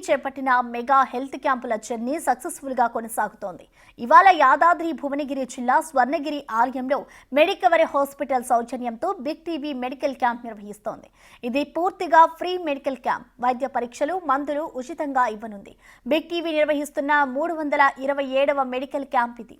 చేపట్టిన mega health క్యాంపుల journey successful గా కొనసాగుతోంది. ఇవాళ యాదాద్రి భువనగిరి జిల్లా స్వర్ణగిరి ఆలయంలో మెడికవర్ హాస్పిటల్ సౌజన్యంతో బిగ్ టీవీ మెడికల్ క్యాంప్ నిర్వహిస్తోంది. ఇది పూర్తిగా ఫ్రీ మెడికల్ క్యాంప్. వైద్య పరీక్షలు, మందులు ఉచితంగా ఇవ్వనుంది. బిగ్ టీవీ నిర్వహిస్తున్న 327వ మెడికల్ క్యాంప్ ఇది.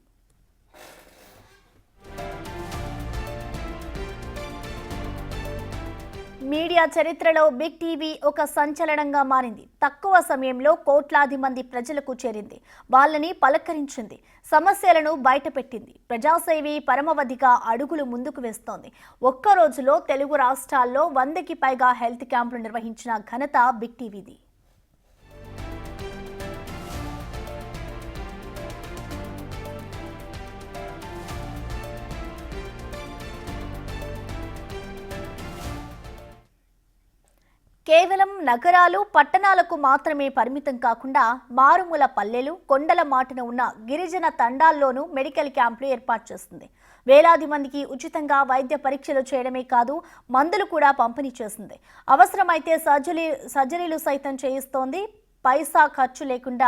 మీడియా చరిత్రలో బిగ్ టీవీ ఒక సంచలనంగా మారింది. తక్కువ సమయంలో కోట్లాది మంది ప్రజలకు చేరింది. వాళ్ళని పలకరించింది, సమస్యలను బయటపెట్టింది. ప్రజాసేవి పరమవధిగా అడుగులు ముందుకు వేస్తోంది. ఒక్క రోజులో తెలుగు రాష్ట్రాల్లో 100కి పైగా హెల్త్ క్యాంపులు నిర్వహించిన ఘనత బిగ్ టీవీది. కేవలం నగరాలు, పట్టణాలకు మాత్రమే పరిమితం కాకుండా మారుమూల పల్లెలు, కొండల మాటున ఉన్న గిరిజన తండాల్లోనూ మెడికల్ క్యాంపులు ఏర్పాటు చేస్తుంది. వేలాది మందికి ఉచితంగా వైద్య పరీక్షలు చేయడమే కాదు, మందులు కూడా పంపిణీ చేస్తుంది. అవసరమైతే సర్జరీలు సైతం చేయిస్తోంది. పైసా ఖర్చు లేకుండా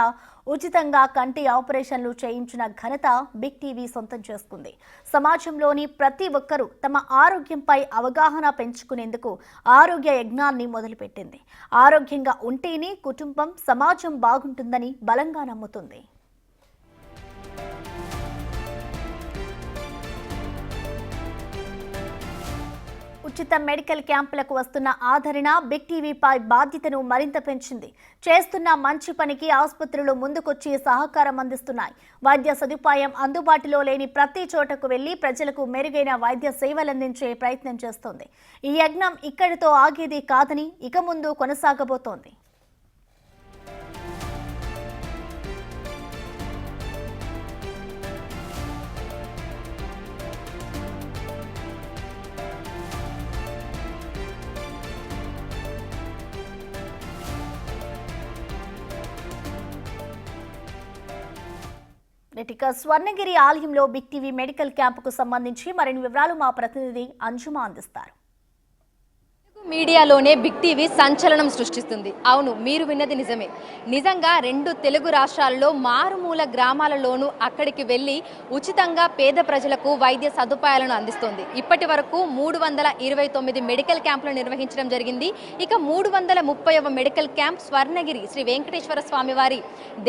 ఉచితంగా కంటి ఆపరేషన్లు చేయించిన ఘనత బిగ్ టీవీ సొంతం చేసుకుంది. సమాజంలోని ప్రతి ఒక్కరూ తమ ఆరోగ్యంపై అవగాహన పెంచుకునేందుకు ఆరోగ్య యజ్ఞాన్ని మొదలుపెట్టింది. ఆరోగ్యంగా ఉంటేనే కుటుంబం, సమాజం బాగుంటుందని బలంగా నమ్ముతుంది. ఉచిత మెడికల్ క్యాంపులకు వస్తున్న ఆదరణ బిగ్ టీవీపై బాధ్యతను మరింత పెంచింది. చేస్తున్న మంచి పనికి ఆసుపత్రులు ముందుకొచ్చి సహకారం అందిస్తున్నాయి. వైద్య సదుపాయం అందుబాటులో లేని ప్రతి చోటకు వెళ్లి ప్రజలకు మెరుగైన వైద్య సేవలందించే ప్రయత్నం చేస్తోంది. ఈ యజ్ఞం ఇక్కడితో ఆగేది కాదని ఇక ముందు కొనసాగబోతోంది. ఇక స్వర్ణగిరి ఆలయంలో బిగ్ టీవీ మెడికల్ క్యాంపుకు సంబంధించి మరిన్ని వివరాలు మా ప్రతినిధి అంజుమా అందిస్తారు. మీడియాలోనే బిగ్ టీవీ సంచలనం సృష్టిస్తుంది. అవును, మీరు విన్నది నిజమే. నిజంగా 2 తెలుగు రాష్ట్రాల్లో మారుమూల గ్రామాలలోనూ అక్కడికి వెళ్లి ఉచితంగా పేద ప్రజలకు వైద్య సదుపాయాలను అందిస్తోంది. ఇప్పటి వరకు 329 మెడికల్ క్యాంపులు నిర్వహించడం జరిగింది. ఇక 330వ మెడికల్ క్యాంప్ స్వర్ణగిరి శ్రీ వెంకటేశ్వర స్వామి వారి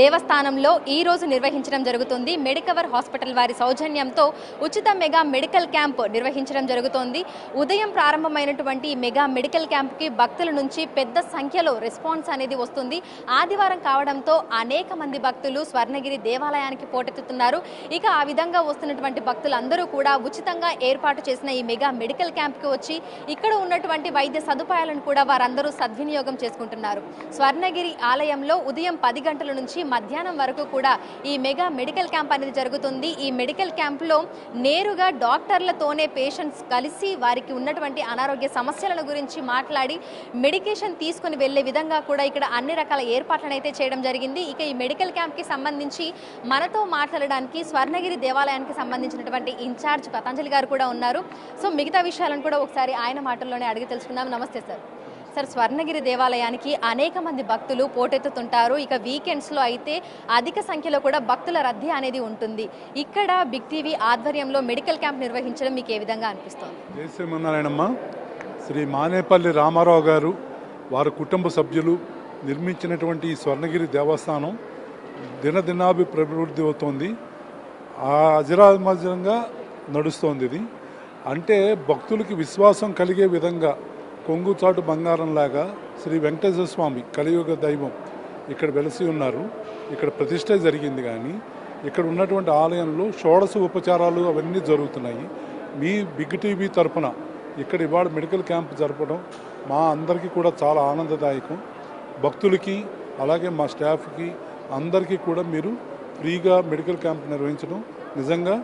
దేవస్థానంలో ఈ రోజు నిర్వహించడం జరుగుతుంది. మెడికవర్ హాస్పిటల్ వారి సౌజన్యంతో ఉచిత మెగా మెడికల్ క్యాంప్ నిర్వహించడం జరుగుతోంది. ఉదయం ప్రారంభమైనటువంటి మెగా మెడికల్ క్యాంప్కి భక్తుల నుంచి పెద్ద సంఖ్యలో రెస్పాన్స్ అనేది వస్తుంది. ఆదివారం కావడంతో అనేక మంది భక్తులు స్వర్ణగిరి దేవాలయానికి పోటెత్తుతున్నారు. ఇక ఆ విధంగా వస్తున్నటువంటి భక్తులందరూ కూడా ఉచితంగా ఏర్పాటు చేసిన ఈ మెగా మెడికల్ క్యాంప్కి వచ్చి ఇక్కడ ఉన్నటువంటి వైద్య సదుపాయాలను కూడా వారందరూ సద్వినియోగం చేసుకుంటున్నారు. స్వర్ణగిరి ఆలయంలో ఉదయం 10 గంటల నుంచి మధ్యాహ్నం వరకు కూడా ఈ మెగా మెడికల్ క్యాంప్ అనేది జరుగుతుంది. ఈ మెడికల్ క్యాంప్లో నేరుగా డాక్టర్లతోనే పేషెంట్స్ కలిసి వారికి ఉన్నటువంటి అనారోగ్య సమస్యల గురించి మాట్లాడి మెడికేషన్ తీసుకుని వెళ్లే విధంగా కూడా ఇక్కడ అన్ని రకాల ఏర్పాట్లను అయితే చేయడం జరిగింది. ఇక ఈ మెడికల్ క్యాంప్ కి సంబంధించి మనతో మాట్లాడడానికి స్వర్ణగిరి దేవాలయానికి సంబంధించినటువంటి ఇన్ఛార్జ్ పతంజలి గారు కూడా ఉన్నారు. సో మిగతా విషయాలను కూడా ఒకసారి ఆయన మాటల్లోనే అడిగి తెలుసుకుందాం. నమస్తే సార్. సార్, స్వర్ణగిరి దేవాలయానికి అనేక మంది భక్తులు పోటెత్తుతుంటారు. ఇక వీకెండ్స్లో అయితే అధిక సంఖ్యలో కూడా భక్తుల రద్దీ అనేది ఉంటుంది. ఇక్కడ బిగ్ టీవీ ఆధ్వర్యంలో మెడికల్ క్యాంప్ నిర్వహించడం మీకు ఏ విధంగా అనిపిస్తుంది? శ్రీ మానేపల్లి రామారావు గారు, వారి కుటుంబ సభ్యులు నిర్మించినటువంటి ఈ స్వర్ణగిరి దేవస్థానం దినదినాభివృద్ధి అవుతోంది. అజరామజంగా నడుస్తోంది. ఇది అంటే భక్తులకి విశ్వాసం కలిగే విధంగా కొంగుచాటు బంగారంలాగా శ్రీ వెంకటేశ్వర స్వామి కలియుగ దైవం ఇక్కడ వెలసి ఉన్నారు. ఇక్కడ ప్రతిష్ట జరిగింది. కానీ ఇక్కడ ఉన్నటువంటి ఆలయంలో షోడశ ఉపచారాలు అవన్నీ జరుగుతున్నాయి. మీ బిగ్ టీవీ తరఫున ఇక్కడ ఇవాళ మెడికల్ క్యాంప్ జరపడం మా అందరికీ కూడా చాలా ఆనందదాయకం. భక్తులకి అలాగే మా స్టాఫ్కి అందరికీ కూడా మీరు ఫ్రీగా మెడికల్ క్యాంప్ నిర్వహించడం నిజంగా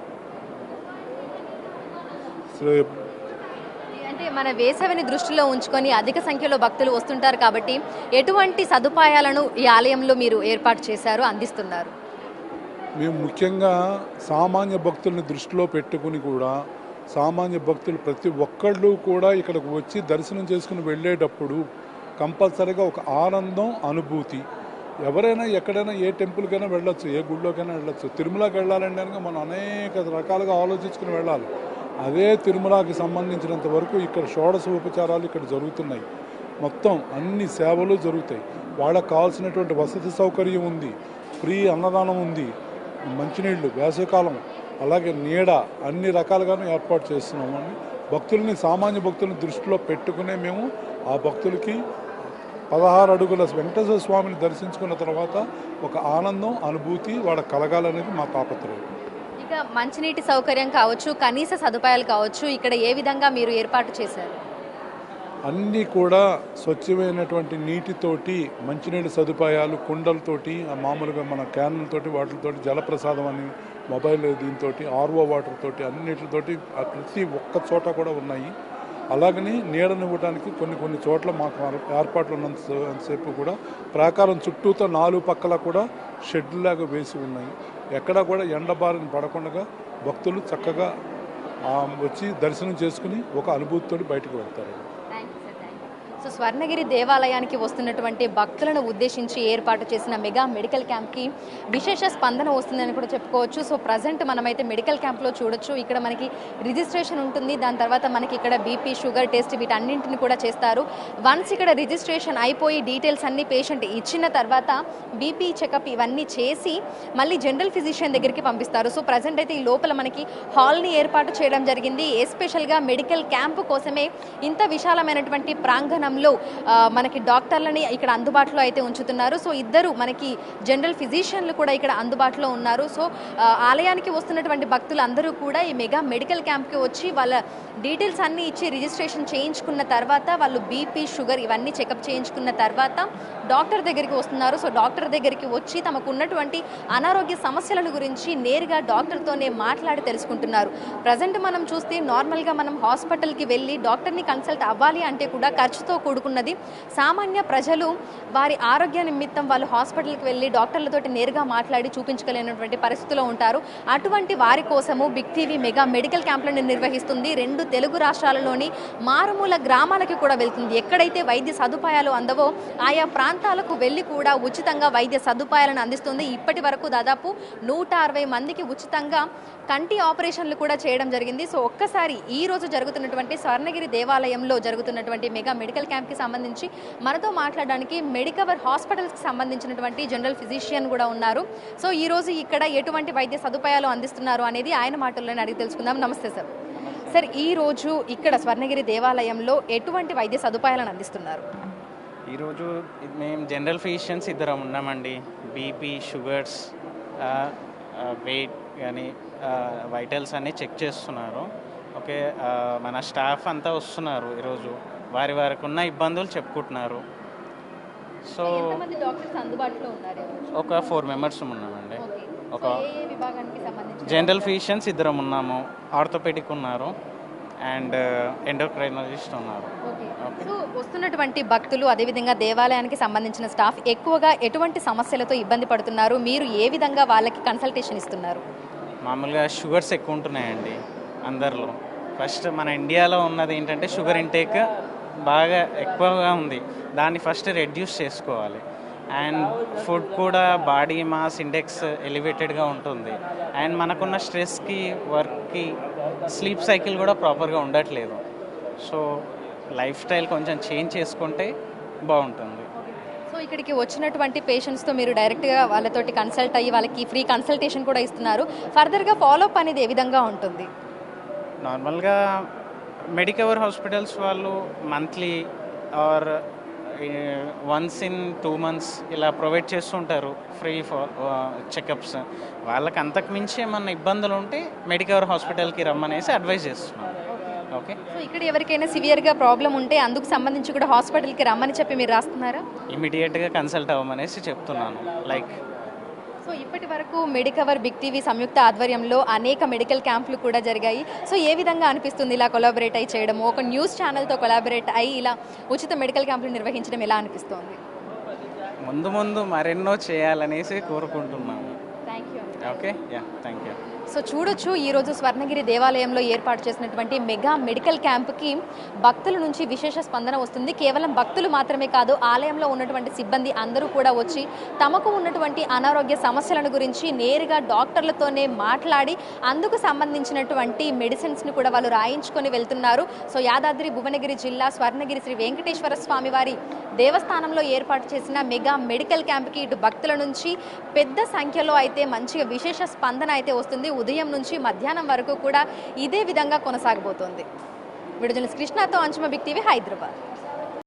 అంటే మన వేసవిని దృష్టిలో ఉంచుకొని అధిక సంఖ్యలో భక్తులు వస్తుంటారు కాబట్టి ఎటువంటి సదుపాయాలను ఈ ఆలయంలో మీరు ఏర్పాటు చేశారు, అందిస్తున్నారు? మేము ముఖ్యంగా సామాన్య భక్తుల్ని దృష్టిలో పెట్టుకుని కూడా సామాన్య భక్తులు ప్రతి ఒక్కళ్ళు కూడా ఇక్కడికి వచ్చి దర్శనం చేసుకుని వెళ్ళేటప్పుడు కంపల్సరీగా ఒక ఆనందం, అనుభూతి ఎవరైనా ఎక్కడైనా ఏ టెంపుల్కైనా వెళ్ళొచ్చు, ఏ గుడిలోకైనా వెళ్ళొచ్చు. తిరుమలకి వెళ్ళాలంటే కనుక మనం అనేక రకాలుగా ఆలోచించుకుని వెళ్ళాలి. అదే తిరుమలకి సంబంధించినంత వరకు ఇక్కడ షోడశ ఉపచారాలు ఇక్కడ జరుగుతున్నాయి. మొత్తం అన్ని సేవలు జరుగుతాయి. వాళ్ళకి కావాల్సినటువంటి వసతి సౌకర్యం ఉంది, ఫ్రీ అన్నదానం ఉంది, మంచినీళ్ళు, వేసవికాలం, అలాగే నీడ, అన్ని రకాలుగాను ఏర్పాటు చేస్తున్నామండి. భక్తుల్ని, సామాన్య భక్తుల్ని దృష్టిలో పెట్టుకునే మేము ఆ భక్తులకి 16 అడుగుల వెంకటేశ్వర స్వామిని దర్శించుకున్న తర్వాత ఒక ఆనందం, అనుభూతి వాళ్ళకి కలగాలనేది మా తాపత్రయం. ఇక మంచినీటి సౌకర్యం కావచ్చు, కనీస సదుపాయాలు కావచ్చు, ఇక్కడ ఏ విధంగా మీరు ఏర్పాటు చేశారు? అన్నీ కూడా స్వచ్ఛమైనటువంటి నీటితోటి, మంచినీళ్ళ సదుపాయాలు, కుండలతోటి, మామూలుగా మన క్యాన్లతోటి, వాటితోటి, జలప్రసాదం అని మొబైల్ దీంతో, ఆర్ఓ వాటర్ తోటి, అన్నిటితోటి ప్రతి ఒక్క చోట కూడా ఉన్నాయి. అలాగని నీడనివ్వడానికి కొన్ని చోట్ల మాకు ఏర్పాట్లు ఉన్నంతసేపు కూడా ప్రాకారం చుట్టూతో 4 పక్కల కూడా షెడ్లాగా వేసి ఉన్నాయి. ఎక్కడా కూడా ఎండబారిన పడకుండా భక్తులు చక్కగా వచ్చి దర్శనం చేసుకుని ఒక అనుభూతితో బయటకు వెళ్తారు. సో స్వర్ణగిరి దేవాలయానికి వస్తున్నటువంటి భక్తులను ఉద్దేశించి ఏర్పాటు చేసిన మెగా మెడికల్ క్యాంప్కి విశేష స్పందన వస్తుందని కూడా చెప్పుకోవచ్చు. సో ప్రజెంట్ మనమైతే మెడికల్ క్యాంప్లో చూడొచ్చు. ఇక్కడ మనకి రిజిస్ట్రేషన్ ఉంటుంది, దాని తర్వాత మనకి ఇక్కడ బీపీ, షుగర్ టెస్ట్ వీటన్నింటిని కూడా చేస్తారు. వన్స్ ఇక్కడ రిజిస్ట్రేషన్ అయిపోయి డీటెయిల్స్ అన్ని పేషెంట్ ఇచ్చిన తర్వాత బీపీ చెకప్ ఇవన్నీ చేసి మళ్ళీ జనరల్ ఫిజిషియన్ దగ్గరికి పంపిస్తారు. సో ప్రజెంట్ అయితే ఈ లోపల మనకి హాల్ని ఏర్పాటు చేయడం జరిగింది. ఎస్పెషల్గా మెడికల్ క్యాంపు కోసమే ఇంత విశాలమైనటువంటి ప్రాంగణం మనకి డాక్టర్లని ఇక్కడ అందుబాటులో అయితే ఉంచుతున్నారు. సో ఇద్దరు మనకి జనరల్ ఫిజిషియన్లు కూడా ఇక్కడ అందుబాటులో ఉన్నారు. సో ఆలయానికి వస్తున్నటువంటి భక్తులు అందరూ కూడా ఈ మెగా మెడికల్ క్యాంప్కి వచ్చి వాళ్ళ డీటెయిల్స్ అన్నీ ఇచ్చి రిజిస్ట్రేషన్ చేయించుకున్న తర్వాత వాళ్ళు బీపీ, షుగర్ ఇవన్నీ చెకప్ చేయించుకున్న తర్వాత డాక్టర్ దగ్గరికి వస్తున్నారు. సో డాక్టర్ దగ్గరికి వచ్చి తమకు ఉన్నటువంటి అనారోగ్య సమస్యలను గురించి నేరుగా డాక్టర్తోనే మాట్లాడి తెలుసుకుంటున్నారు. ప్రజెంట్ మనం చూస్తే నార్మల్గా మనం హాస్పిటల్కి వెళ్ళి డాక్టర్ని కన్సల్ట్ అవ్వాలి అంటే కూడా ఖర్చుతో కూడుకున్నది. సామాన్య ప్రజలు వారి ఆరోగ్య నిమిత్తం వాళ్ళు హాస్పిటల్కి వెళ్ళి డాక్టర్లతోటి నేరుగా మాట్లాడి చూపించుకోలేనటువంటి పరిస్థితిలో ఉంటారు. అటువంటి వారి కోసము బిగ్ టీవీ మెగా మెడికల్ క్యాంపులను నిర్వహిస్తుంది. 2 తెలుగు రాష్ట్రాలలోని మారుమూల గ్రామాలకి కూడా వెళ్తుంది. ఎక్కడైతే వైద్య సదుపాయాలు అందవో ఆయా ప్రాంతాలకు వెళ్ళి కూడా ఉచితంగా వైద్య సదుపాయాలను అందిస్తుంది. ఇప్పటి వరకు దాదాపు 160 మందికి ఉచితంగా కంటి ఆపరేషన్లు కూడా చేయడం జరిగింది. సో ఒక్కసారి ఈ రోజు జరుగుతున్నటువంటి స్వర్ణగిరి దేవాలయంలో జరుగుతున్నటువంటి మెగా మెడికల్ క్యాంప్కి సంబంధించి మనతో మాట్లాడడానికి మెడికవర్ హాస్పిటల్స్కి సంబంధించినటువంటి జనరల్ ఫిజిషియన్ కూడా ఉన్నారు. సో ఈ రోజు ఇక్కడ ఎటువంటి వైద్య సదుపాయాలు అందిస్తున్నారు అనేది ఆయన మాటల్లోనే అడిగి తెలుసుకుందాం. నమస్తే సార్. సార్, ఈ రోజు ఇక్కడ స్వర్ణగిరి దేవాలయంలో ఎటువంటి వైద్య సదుపాయాలను అందిస్తున్నారు? ఈరోజు మేము జనరల్ ఫిజిషియన్స్ ఇద్దరం ఉన్నామండి. బీపీ, షుగర్స్, వెయిట్ కానీ వైటల్స్ అన్నీ చెక్ చేస్తున్నారు. ఓకే, మన స్టాఫ్ అంతా వస్తున్నారు ఈరోజు. వారికి ఉన్న ఇబ్బందులు చెప్పుకుంటున్నారు. సో డాక్టర్స్ అందుబాటులో ఉన్నారు? ఒక 4 మెంబర్స్ ఉన్నామండి. ఒక విభాగానికి సంబంధించి జనరల్ ఫిజిషియన్స్ ఇద్దరం ఉన్నాము, ఆర్థోపెడిక్ ఉన్నారు అండ్ ఎండోక్రైనాలజిస్ట్ ఉన్నారు. సో వస్తున్నటువంటి భక్తులు అదేవిధంగా దేవాలయానికి సంబంధించిన స్టాఫ్ ఎక్కువగా ఎటువంటి సమస్యలతో ఇబ్బంది పడుతున్నారు? మీరు ఏ విధంగా వాళ్ళకి కన్సల్టేషన్ ఇస్తున్నారు? మామూలుగా షుగర్స్ ఎక్కువ ఉంటున్నాయండి అందరిలో. ఫస్ట్ మన ఇండియాలో ఉన్నది ఏంటంటే షుగర్ ఇంటేక్ బాగా ఎక్కువగా ఉంది. దాన్ని ఫస్ట్ రెడ్యూస్ చేసుకోవాలి. అండ్ ఫుడ్ కూడా బాడీ మాస్ ఇండెక్స్ ఎలివేటెడ్గా ఉంటుంది. అండ్ మనకున్న స్ట్రెస్కి, వర్క్కి, స్లీప్ సైకిల్ కూడా ప్రాపర్గా ఉండట్లేదు. సో లైఫ్ స్టైల్ కొంచెం చేంజ్ చేసుకుంటే బాగుంటుంది. సో ఇక్కడికి వచ్చినటువంటి పేషెంట్స్తో మీరు డైరెక్ట్గా వాళ్ళతోటి కన్సల్ట్ అయ్యి వాళ్ళకి ఫ్రీ కన్సల్టేషన్ కూడా ఇస్తున్నారు. ఫర్దర్గా ఫాలోఅప్ అనేది ఏ విధంగా ఉంటుంది? నార్మల్గా మెడికవర్ హాస్పిటల్స్ వాళ్ళు monthly or once in 2 months ఇలా ప్రొవైడ్ చేస్తుంటారు ఫ్రీ చెకప్స్. వాళ్ళకి అంతకు మించి ఏమన్నా ఇబ్బందులు ఉంటే మెడికవర్ హాస్పిటల్కి రమ్మనేసి అడ్వైజ్ చేస్తున్నాం. ఓకే, సో ఇక్కడ ఎవరికైనా సివియర్గా ప్రాబ్లం ఉంటే అందుకు సంబంధించి కూడా హాస్పిటల్కి రమ్మని చెప్పి మీరు రాస్తున్నారా? ఇమీడియట్గా కన్సల్ట్ అవ్వమనేసి చెప్తున్నాను. లైక్ సో ఇప్పటి వరకు మెడికవర్, బిగ్ టీవీ సంయుక్త ఆధ్వర్యంలో అనేక మెడికల్ క్యాంపులు కూడా జరిగాయి. సో ఏ విధంగా అనిపిస్తుంది ఇలా కొలాబరేట్ అయి చేయడము? ఒక న్యూస్ ఛానల్తో కొలాబరేట్ అయ్యి ఇలా ఉచిత మెడికల్ క్యాంపులు నిర్వహించడం ఎలా అనిపిస్తోంది? ముందు మరెన్నో చేయాలనేసి కోరుకుంటున్నాము. Thank you. Okay, yeah, thank you. So చూడొచ్చు ఈరోజు స్వర్ణగిరి దేవాలయంలో ఏర్పాటు చేసినటువంటి మెగా మెడికల్ క్యాంప్కి భక్తుల నుంచి విశేష స్పందన వస్తుంది. కేవలం భక్తులు మాత్రమే కాదు, ఆలయంలో ఉన్నటువంటి సిబ్బంది అందరూ కూడా వచ్చి తమకు ఉన్నటువంటి అనారోగ్య సమస్యలను గురించి నేరుగా డాక్టర్లతోనే మాట్లాడి అందుకు సంబంధించినటువంటి మెడిసిన్స్ని కూడా వాళ్ళు రాయించుకొని వెళ్తున్నారు. సో యాదాద్రి భువనగిరి జిల్లా స్వర్ణగిరి శ్రీ వెంకటేశ్వర స్వామి వారి దేవస్థానంలో ఏర్పాటు చేసిన మెగా మెడికల్ క్యాంప్కి ఇటు భక్తుల నుంచి పెద్ద సంఖ్యలో అయితే మంచిగా విశేష స్పందన అయితే వస్తుంది. ఉదయం నుంచి మధ్యాహ్నం వరకు కూడా ఇదే విధంగా కొనసాగబోతోంది. వీడియో జర్నలిస్ట్ కృష్ణతో అంచుమ బిగ్ టీవీ, హైదరాబాద్.